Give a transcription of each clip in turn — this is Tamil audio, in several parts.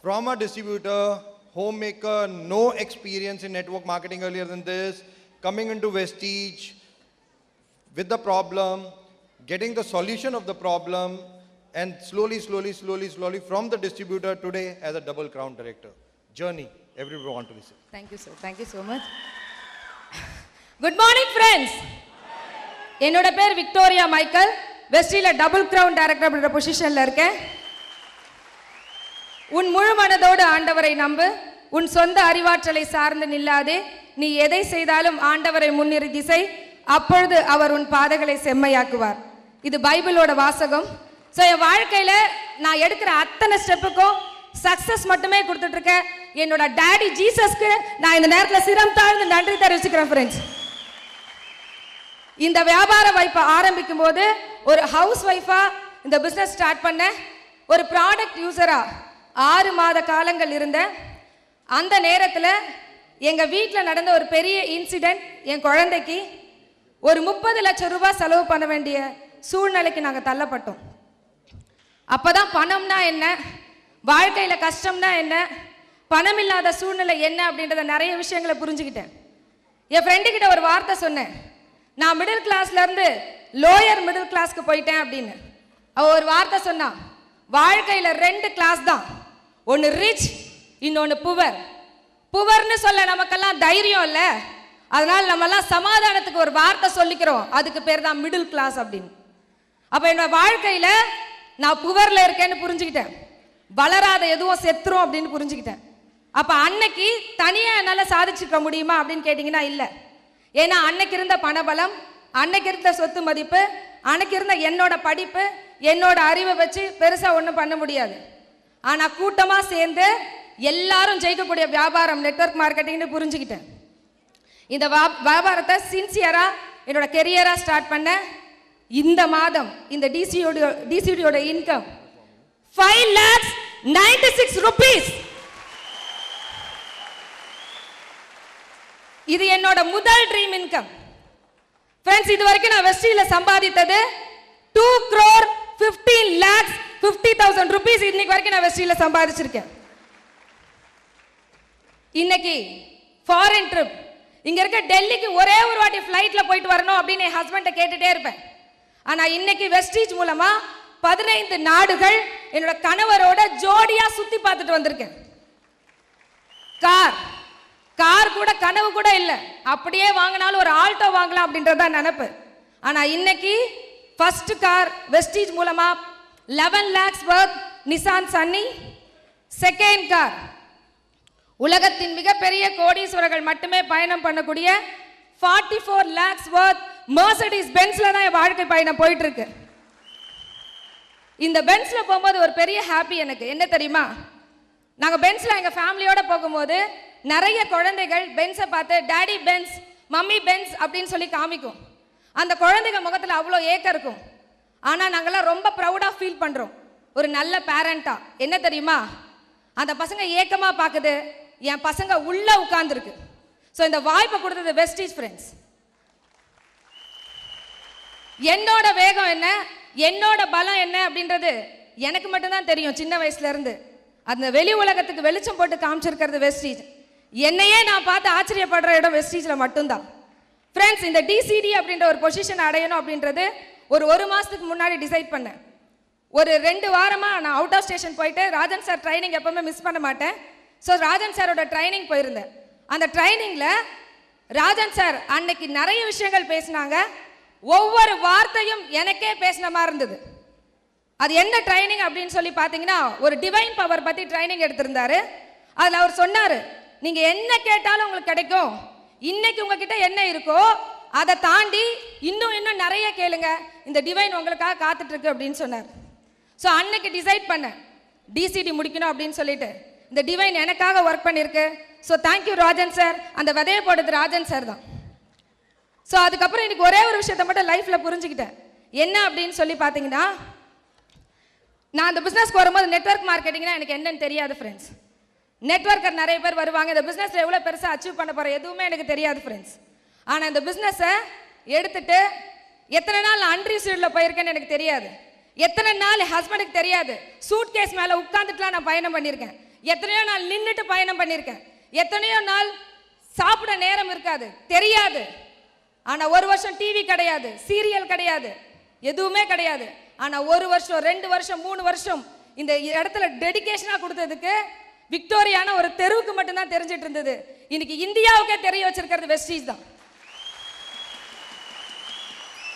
from a distributor, homemaker, no experience in network marketing earlier than this, coming into Vestige with the problem, getting the solution of the problem, and slowly from the distributor today as a double crown director. Journey, everyone want to listen. Thank you, sir. Thank you so much. Good morning, friends. என்னோட பேர் விக்டோரியா மைக்கேல். வெஸ்டில டபுள் கிரவுன் டைரக்டர் அப்படின்ற பொசிஷன்ல இருக்கேன். உன் முழு மனதோடு ஆண்டவரை நம்பு, உன் சொந்த அறிவாற்றலை சார்ந்து நில்லாதே, நீ எதை செய்தாலும் ஆண்டவரை முன்னிறுத்தி செய், அப்பொழுது அவர் உன் பாதைகளை செம்மையாக்குவார். இது பைபிளோட வாசகம். ஸோ என் வாழ்க்கையில நான் எடுக்கிற அத்தனை ஸ்டெப்புக்கும் சக்சஸ் மட்டுமே கொடுத்துட்டு இருக்கேன். என்னோட டாடி ஜீசஸ்க்கு நான் இந்த நேரத்தில் சிரம் தாழ்ந்து நன்றி தெரிவிச்சுக்கிறேன் ஃப்ரெண்ட்ஸ். இந்த வியாபார வாய்ப்பை ஆரம்பிக்கும் போது ஒரு ஹவுஸ் ஒய்ஃபா இந்த பிசினஸ் ஸ்டார்ட் பண்ண, ஒரு ப்ராடக்ட் யூசரா 6 மாத காலங்கள் இருந்த அந்த நேரத்தில் எங்க வீட்டில் நடந்த ஒரு பெரிய இன்சிடென்ட், என் குழந்தைக்கு ஒரு 30 லட்சம் ரூபாய் செலவு பண்ண வேண்டிய சூழ்நிலைக்கு நாங்கள் தள்ளப்பட்டோம். அப்பதான் பணம்னா என்ன, வாழ்க்கையில கஷ்டம்னா என்ன, பணம் இல்லாத சூழ்நிலை என்ன அப்படின்றத நிறைய விஷயங்களை புரிஞ்சுக்கிட்டேன். என் ஃப்ரெண்டு கிட்ட ஒரு வார்த்தை சொன்னேன், நான் மிடில் கிளாஸ்ல இருந்து லோயர் மிடில் கிளாஸ்க்கு போயிட்டேன் அப்படின்னு. அவ ஒரு வார்த்தை சொன்னா, வாழ்க்கையில 2 கிளாஸ் தான், ஒன்னு ரிச், இன்னொன்னு புவர். புவர்னு சொல்ல நமக்கெல்லாம் தைரியம் இல்ல, அதனால நம்ம எல்லாம் சமாதானத்துக்கு ஒரு வார்த்தை சொல்லிக்கிறோம், அதுக்கு பேர் தான் மிடில் கிளாஸ் அப்படின்னு. அப்ப என்னோட வாழ்க்கையில நான் புவர்ல இருக்கேன்னு புரிஞ்சுக்கிட்டேன், வளராத எதுவும் செத்துரும் அப்படின்னு புரிஞ்சுக்கிட்டேன். அப்ப அன்னைக்கு தனியா என்னால சாதிச்சுக்க முடியுமா அப்படின்னு கேட்டீங்கன்னா இல்ல. ஏன்னா அன்னைக்கு இருந்த பணபலம், அன்னைக்கு இருந்த சொத்து மதிப்பு, அன்னைக்கு இருந்த என்னோட படிப்பு, என்னோட அறிவை வச்சு பெருசா ஒன்றும் பண்ண முடியாது. ஆனா கூட்டமா சேர்ந்து எல்லாரும் ஜெயிக்கக்கூடிய வியாபாரம் நெட்வொர்க் மார்க்கெட்டிங்னு புரிஞ்சுக்கிட்டேன். இந்த வியாபாரத்தை சின்சியரா என்னோட கெரியரா ஸ்டார்ட் பண்ண. இந்த மாதம் இந்த டிசிடியோட இன்கம் 5,96,000 rupees. இது என்னோட முதல் ட்ரீம் இன்கம். ஃப்ரெண்ட்ஸ், இது வரைக்கும் நான் வெஸ்டில சம்பாதித்தது 2,15,50,000 rupees. இன்னைக்கு வரைக்கும் நான் வெஸ்டில சம்பாதிச்சிருக்கேன். இன்னைக்கு ஃபாரின் ட்ரிப், இங்க இருக்க டெல்லிக்கு ஒரே ஒரு வாட்டி ஃப்ளைட்ல போயிட்டு வரணும் அப்படின்னு என் ஹஸ்பண்ட கேட்டுட்டே இருப்பேன். ஆனா இன்னைக்கு வெஸ்டீஜ் மூலமா 15 நாடுகள் என்னோட கணவரோட ஜோடியா சுத்தி பார்த்துட்டு வந்திருக்கேன். கார் கூட கனவு கூட இல்ல, அப்படியே வாங்கினாலும் ஒரு ஆல்டோ வாங்கலாம் அப்படின்றத நினைப்பு. ஆனா இன்னைக்கு ஃபர்ஸ்ட் கார் வெஸ்டீஜ் மூலமா 11 lakhs worth Nissan Sunny. Second car உலகத்தின் மிகப்பெரிய கோடீஸ்வரர்கள் மட்டுமே பயணம் பண்ணக்கூடிய 44 lakhs worth மெர்சிடிஸ் பென்ஸ்ல தான் என் வாழ்க்கை பயணம் போயிட்டு இருக்கு. இந்த பென்ஸ்ல போகும்போது ஒரு பெரிய ஹாப்பி எனக்கு என்ன தெரியுமா, நாங்க பென்ஸ்ல எங்க ஃபேமிலியோட போகும்போது நிறைய குழந்தைகள் பென்ஸை பார்த்து டாடி பென்ஸ், மம்மி பென்ஸ் அப்படின்னு சொல்லி காமிக்கும். அந்த குழந்தைங்க முகத்துல அவ்வளோ ஏக்கம் இருக்கும். ஆனா நாங்கெல்லாம் ரொம்ப ப்ரௌடா ஃபீல் பண்றோம் ஒரு நல்ல பேரண்டா. என்ன தெரியுமா, அந்த பசங்க ஏக்கமா பாக்குது, என் பசங்க உள்ள உட்கார்ந்துருக்கு. ஸோ இந்த வாய்ப்பை கொடுத்தது வெஸ்டீஜ் ஃப்ரெண்ட்ஸ். என்னோட வேகம் என்ன, என்னோட பலம் என்ன அப்படின்றது எனக்கு மட்டும்தான் தெரியும் சின்ன வயசுல இருந்து. அந்த வெளி உலகத்துக்கு வெளிச்சம் போட்டு காமிச்சிருக்கிறது வெஸ்டீஜ். என்னையே நான் பார்த்து ஆச்சரியப்படுற இடம் வெஸ்டீஜ்ல மட்டும்தான். ஃப்ரெண்ட்ஸ், இந்த டிசிடி அப்படின்ற ஒரு பொசிஷன் அடையணும் அப்படின்றது ஒரு மாசத்துக்கு முன்னாடி டிசைட் பண்ணேன். ஒரு 2 வாரமா நான் அவுட் ஆஃப் ஸ்டேஷன் போயிட்டு ராஜன் சார் ட்ரைனிங் எப்பவுமே மிஸ் பண்ண மாட்டேன். ஸோ ராஜன் சாரோட ட்ரைனிங் போயிருந்தேன். அந்த ட்ரைனிங்ல ராஜன் சார் அன்னைக்கு நிறைய விஷயங்கள் பேசினாங்க. ஒவ்வொரு வார்த்தையும் எனக்கே பேசின மாதிரி இருந்தது. அது என்ன ட்ரைனிங் அப்படின்னு சொல்லி பார்த்தீங்கன்னா, ஒரு டிவைன் பவர் பத்தி ட்ரைனிங் எடுத்திருந்தாரு. அதில் அவர் சொன்னாரு, நீங்க என்ன கேட்டாலும் உங்களுக்கு கிடைக்கும், இன்னைக்கு உங்ககிட்ட என்ன இருக்கோ அதை தாண்டி இன்னும் நிறைய கேளுங்க, இந்த டிவைன் உங்களுக்காக காத்துட்டு இருக்கு அப்படின்னு சொன்னார். ஸோ அன்னைக்கு டிசைட் பண்ணேன் டிசிடி முடிக்கணும் அப்படின்னு சொல்லிட்டு. இந்த டிவைன் எனக்காக ஒர்க் பண்ணியிருக்கு. So thank you Rajan sir. அந்த விதையை போடுறது ராஜன் சார் தான். ஸோ அதுக்கப்புறம் எனக்கு ஒரே ஒரு விஷயத்த மட்டும் லைஃப்ல புரிஞ்சுக்கிட்டேன். என்ன அப்படின்னு சொல்லி பார்த்தீங்கன்னா, நான் அந்த பிஸ்னஸ்க்கு வரும்போது நெட்வொர்க் மார்க்கெட்டிங்னா எனக்கு என்னன்னு தெரியாது ஃப்ரெண்ட்ஸ். நெட்வொர்க்கர் நிறைய பேர் வருவாங்க, இந்த பிஸ்னஸ்ல எவ்வளோ பெருசாக அச்சீவ் பண்ண போகிற எதுவுமே எனக்கு தெரியாது ஃப்ரெண்ட்ஸ். ஆனால் இந்த பிஸ்னஸை எடுத்துட்டு எத்தனை நாள் அன்ரிசீவ்டில் போயிருக்கேன்னு எனக்கு தெரியாது. எத்தனை நாள் ஹஸ்பண்டுக்கு தெரியாது. சூட் கேஸ் மேலே உட்காந்துட்டுலாம் நான் பயணம் பண்ணியிருக்கேன். எத்தனையோ நாள் நின்னுட்டு பயணம் பண்ணியிருக்கேன், எத்தனையோ நாள் சாப்பிட நேரம் இருக்காது, தெரியாது. ஆனா ஒரு வருஷம் டிவி கிடையாது, சீரியல் கிடையாது, எதுவுமே கிடையாது. ஆனா ஒரு வருஷம் 2 வருஷம் 3 வருஷம் இந்த இடத்துல டெடிகேஷனா கொடுத்ததுக்கு விக்டோரியான ஒரு தெருவுக்கு மட்டும்தான் தெரிஞ்சிட்டு இருந்தது. இன்னைக்கு இந்தியாவுக்கே தெரிய வச்சிருக்கிறது வெஸ்டீஜ் தான்.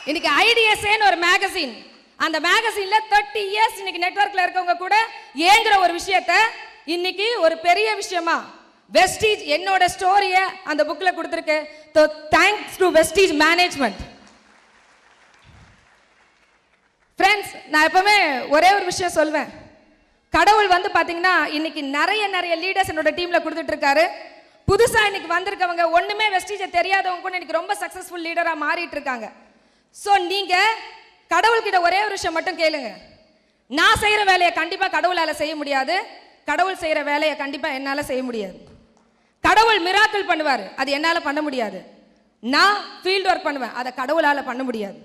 இன்னைக்கு ஐடிஎஸ்ஏன்னு ஒரு மேகசின், அந்த மேகசின்ல 30 இயர்ஸ் இன்னைக்கு நெட்வொர்க்ல இருக்கவங்க கூட ஏங்குற ஒரு விஷயத்த இன்னைக்கு ஒரு பெரிய விஷயமா வெஸ்டீஜ் என்னோட ஸ்டோரிய அந்த புக்ல கொடுத்திருக்கு. Thanks to Vestige management. Friends, நான் எப்பவுமே ஒரே ஒரு விஷயம் சொல்வேன். கடவுள் வந்து பாத்தீங்கன்னா இன்னைக்கு நிறைய லீடர்ஸ் என்னோட டீம்ல கொடுத்துட்டு இருக்காரு. புதுசா இன்னைக்கு வந்திருக்கவங்க ஒண்ணுமே வெஸ்டீஜை தெரியாதவங்க கூட இன்னைக்கு ரொம்ப சக்சஸ்ஃபுல் லீடரா மாறிட்டு இருக்காங்க. சோ நீங்க கடவுள்கிட்ட ஒரே ஒரு விஷயம் மட்டும் கேளுங்க. நான் செய்யற வேலையை கண்டிப்பா கடவுளால செய்ய முடியாது, கடவுள் செய்யற வேலையை கண்டிப்பா என்னால செய்ய முடியாது. கடவுள் மிராக்கிள் பண்ணுவாரு, அது என்னால பண்ண முடியாது. நான் ஃபீல்ட் ஒர்க் பண்ணுவேன், அதை கடவுளால பண்ண முடியாது.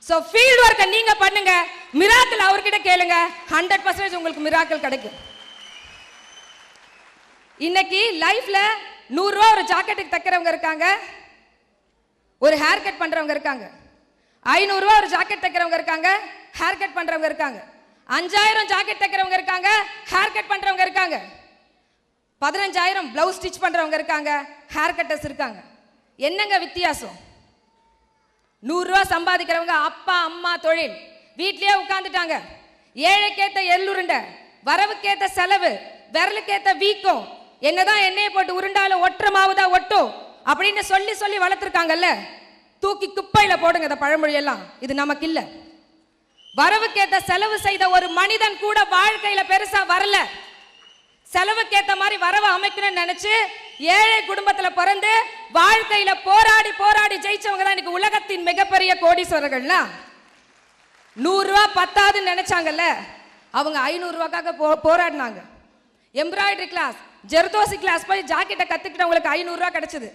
சோ ஃபீல்ட் ஒர்க்கை நீங்க பண்ணுங்க, மிராக்கிள் அவர்கிட்ட கேளுங்க, 100% உங்களுக்கு மிராக்கிள் கிடைக்கும். இன்னைக்கு லைஃப்ல 100 ரூபா ஒரு ஜாக்கெட்டுக்கு தைக்கிறவங்க இருக்காங்க, ஒரு ஹேர் கட் பண்றவங்க இருக்காங்க. 500 ரூபா ஒரு ஜாக்கெட் தைக்கிறவங்க இருக்காங்க, ஹேர் கட் பண்றவங்க இருக்காங்க. 5000 ஜாக்கெட் தைக்கிறவங்க இருக்காங்க, ஹேர் கட் பண்றவங்க இருக்காங்க. 15000 பிளவுஸ் ஸ்டிச் பண்றவங்க இருக்காங்க, ஹேர் கட்டர்ஸ் இருக்காங்க. என்னங்க வித்தியாசம்? 100 ரூபா சம்பாதிக்கிறவங்க அப்பா அம்மா தொழில், வீட்லயே உட்கார்ந்துட்டாங்க. ஏழைக்கேத்த எள்ளுருண்டை, வரவுக்கேத்த செலவு, விரலுக்கேத்த வீக்கம், என்னதான் எண்ணெயை போட்டு உருண்டாலும் ஒற்ற மாவுதா ஒட்டும் அப்படின்னு சொல்லி சொல்லி வளர்த்துருக்காங்கல்ல. தூக்கி குப்பையில போடுங்க இந்த பழமொழியெல்லாம், இது நமக்கு இல்ல. வரவுக்கேத்த செலவு செய்த ஒரு மனிதன் கூட வாழ்க்கையில பெருசா வரல. செலவுக்கேத்த மாதிரி வரவு அமைக்கணும்னு நினைச்சு ஏழை குடும்பத்துல பிறந்து வாழ்க்கையில போராடி போராடி ஜெயிச்சவங்க தான் இன்னைக்கு உலகத்தின் மிகப்பெரிய கோடீஸ்வரர்கள்லாம். 100 ரூபா பத்தாதுன்னு நினைச்சாங்கல்ல, அவங்க 500 ரூபாய்க்காக போராடினாங்க. எம்ப்ராய்டரி கிளாஸ், ஜெர்தோசி கிளாஸ் போய் ஜாக்கெட்டை கத்துக்கிட்டவங்களுக்கு 500 ரூபாய் கிடைச்சது.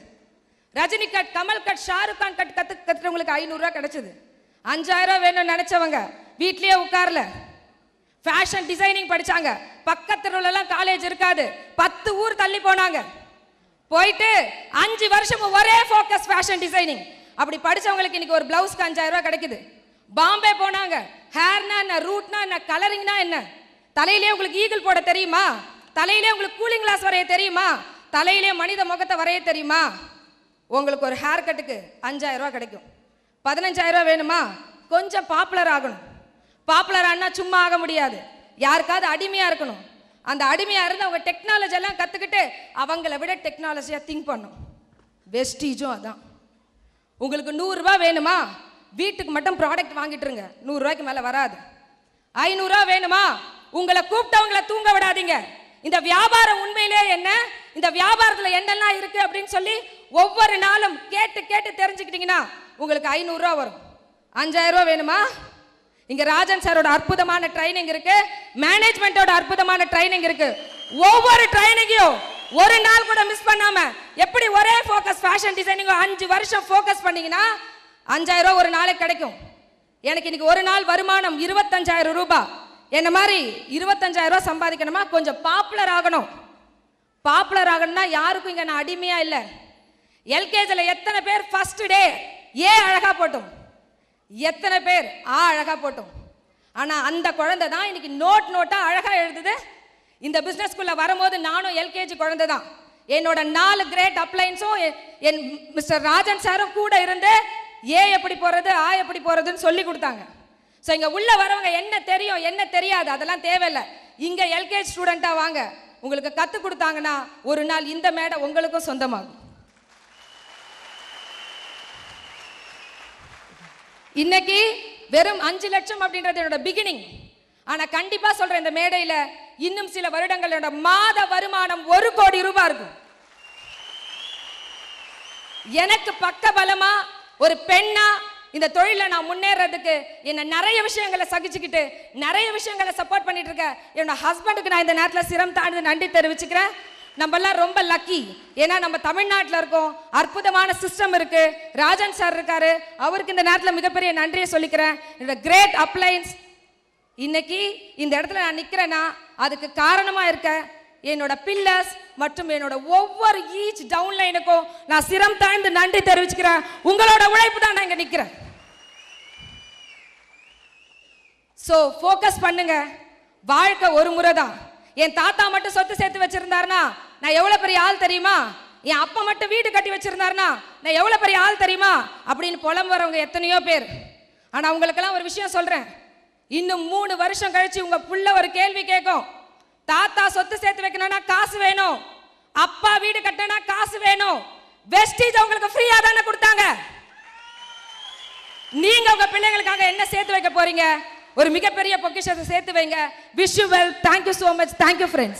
Rajini cut, Kamal cut, Shahrukh Khan cut கத்துக்கிறவங்களுக்கு 500 ரூபாய் கிடைச்சது. 5000 ரூபாய் வேணும்னு நினைச்சவங்க வீட்லயே உட்கார்ல ஃபேஷன் டிசைனிங் படிச்சாங்க. பக்கத்துல எல்லாம் காலேஜ் இருக்காது, 10 ஊர் தள்ளி போனாங்க. போயிட்டு 5 வருஷம் ஒரே ஃபோக்கஸ் ஃபேஷன் டிசைனிங். அப்படி படிச்சவங்களுக்கு இன்னைக்கு ஒரு பிளவுஸ்க்கு 5000 ரூபாய் கிடைக்குது. பாம்பே போனாங்க, ஹேர்னா என்ன, ரூட்னா என்ன, கலரிங்னா என்ன, தலையிலே உங்களுக்கு ஈகிள் போட தெரியுமா, தலையிலே உங்களுக்கு கூலிங் கிளாஸ் வரைய தெரியுமா, தலையிலே மனித முகத்தை வரைய தெரியுமா, உங்களுக்கு ஒரு ஹேர் கட்டுக்கு 5000 ரூபாய் கிடைக்கும். 15000 ரூபாய் வேணுமா, கொஞ்சம் பாப்புலர் ஆகணும். பாப்புலர் ஆனா சும்மா ஆக முடியாது, யாருக்காவது அடிமையா இருக்கணும். அந்த அடிமையா இருந்து அவங்க டெக்னாலஜி எல்லாம் கத்துக்கிட்டு அவங்கள விட டெக்னாலஜியா திங்க் பண்ணும். வெஸ்டீஜும் அதான். உங்களுக்கு 100 ரூபாய் வேணுமா, வீட்டுக்கு மட்டும் ப்ராடக்ட் வாங்கிட்டுருங்க, 100 ரூபாய்க்கு மேல வராது. 500 ரூபாய் வேணுமா, உங்களை கூப்பிட்டவங்களை தூங்க விடாதீங்க. இந்த வியாபாரம் உண்மையிலே என்ன, இந்த வியாபாரத்துல என்னெல்லாம் இருக்கு அப்படின்னு சொல்லி ஒவ்வொரு நாளும் கேட்டு கேட்டு தெரிஞ்சுக்கிட்டீங்கன்னா உங்களுக்கு 500 ரூபாய் வரும். 5000 ரூபாய் வேணுமா, இங்க ராஜன் சாரோட அற்புதமான ட்ரைனிங் இருக்கு, மேனேஜ்மெண்டோட அற்புதமான ட்ரைனிங் இருக்கு. ஒவ்வொரு ட்ரைனிங்கையும் ஒரு நாள் கூட மிஸ் பண்ணாம எப்படி ஒரே ஃபோக்கஸ் ஃபேஷன் டிசைனிங் 5 வருஷம் ஃபோக்கஸ் பண்ணீங்கன்னா 5000 ரூபாய் ஒரு நாளைக்கு கிடைக்கும். எனக்கு இன்னைக்கு ஒரு நாள் வருமானம் 25000 ரூபாய். என்ன மாதிரி 25000 ரூபாய் சம்பாதிக்கணுமா, கொஞ்சம் பாப்புலர் ஆகணும். பாப்புலர் ஆகணும்னா யாருக்கும் இங்க நான் அடிமையா இல்லை. எல்கேஜில எத்தனை பேர் ஃபர்ஸ்ட் டே ஏ அழகா போட்டோம், எத்தனை பேர் அழகா போட்டோம். ஆனா அந்த குழந்தை தான் இன்னைக்கு நோட்டா அழகா எழுதுது. இந்த பிசினஸ்க்குள்ள வரும்போது நானும் எல்கேஜி குழந்தை தான். என்னோட 4 கிரேட் அப்ளைன்ஸும் என் மிஸ்டர் ராஜன் சாரும் கூட இருந்து ஏ எப்படி போறது ஆ எப்படி போறதுன்னு சொல்லி கொடுத்தாங்க. ஸோ இங்க உள்ள வரவங்க என்ன தெரியும் என்ன தெரியாது அதெல்லாம் தேவையில்லை. இங்க எல்கேஜி ஸ்டூடெண்டா வாங்க, உங்களுக்கு கத்து கொடுத்தாங்கன்னா ஒரு நாள் இந்த மேடை உங்களுக்கும் சொந்தமாகும். இன்னைக்கு வெறும் 5 லட்சம் அப்படின்றது என்னோட பிகினிங். ஆனா கண்டிப்பா சொல்றேன், இந்த மேடையில இன்னும் சில வருடங்கள் என்னோட மாத வருமானம் 1 கோடி ரூபாய் இருக்கும். எனக்கு பக்க பலமா ஒரு பெண்ணா இந்த தொழில நான் முன்னேறதுக்கு என்ன நிறைய விஷயங்களை சகிச்சுக்கிட்டு நிறைய விஷயங்களை சப்போர்ட் பண்ணிட்டு இருக்க என்னோட ஹஸ்பண்டுக்கு நான் இந்த நேரத்தில் சிரம் தாழ்ந்து நன்றி தெரிவிச்சுக்கிறேன். நம்ம எல்லாம் ரொம்ப லக்கி, ஏன்னா நம்ம தமிழ்நாட்டில் இருக்கோம், அற்புதமான சிஸ்டம் இருக்கு, ராஜன் சார் இருக்காரு, அவருக்கு இந்த நேரத்தில் மிகப்பெரிய நன்றியை சொல்லிக்கிறேன். என்னோட கிரேட் அப்ளைன்ஸ் இன்னைக்கு இந்த இடத்துல நான் நிக்கிறேன்னா அதுக்கு காரணமா இருக்க என்னோட பில்லர்ஸ் மற்றும் என்னோட ஒவ்வொரு ஈச் டவுன்லைனுக்கும் நான் சிரம் தாழ்ந்து நன்றி தெரிவிச்சுக்கிறேன். உங்களோட உழைப்பு தான் நான் இங்க நிக்கிறேன். சோ ஃபோக்கஸ் பண்ணுங்க. வாழ்க்கை ஒரு முறை தான். என் தாத்தா மட்டும் சொத்து சேர்த்து வச்சிருந்தாருன்னா நான் எவ்வளவு பெரிய ஆள் தெரியுமா? என் அப்பா மட்டும் வீடு கட்டி வச்சிருந்தாருன்னா நான் எவ்வளவு பெரிய ஆள் தெரியுமா அப்படின்னு புலம்புறவங்க எத்தனையோ பேர். ஆனா உங்களுக்கெல்லாம் ஒரு விஷயம் சொல்றேன். இன்னும் 3 வருஷம் கழிச்சு உங்க புள்ள ஒரு கேள்வி கேட்கும். தாத்தா சொத்து சேர்த்து வைக்கணும்னா காசு வேணும், அப்பா வீடு கட்டணும்னா காசு வேணும். வெஸ்டீஜ் உங்களுக்கு ஃப்ரீயா தானே கொடுத்தாங்க. நீங்க உங்க பிள்ளைகளுக்காக என்ன சேர்த்து வைக்க போறீங்க? ஒரு மிகப்பெரிய பொக்கிஷத்தை சேர்த்து வைங்க. Wish you well. Thank you so much. Thank you friends.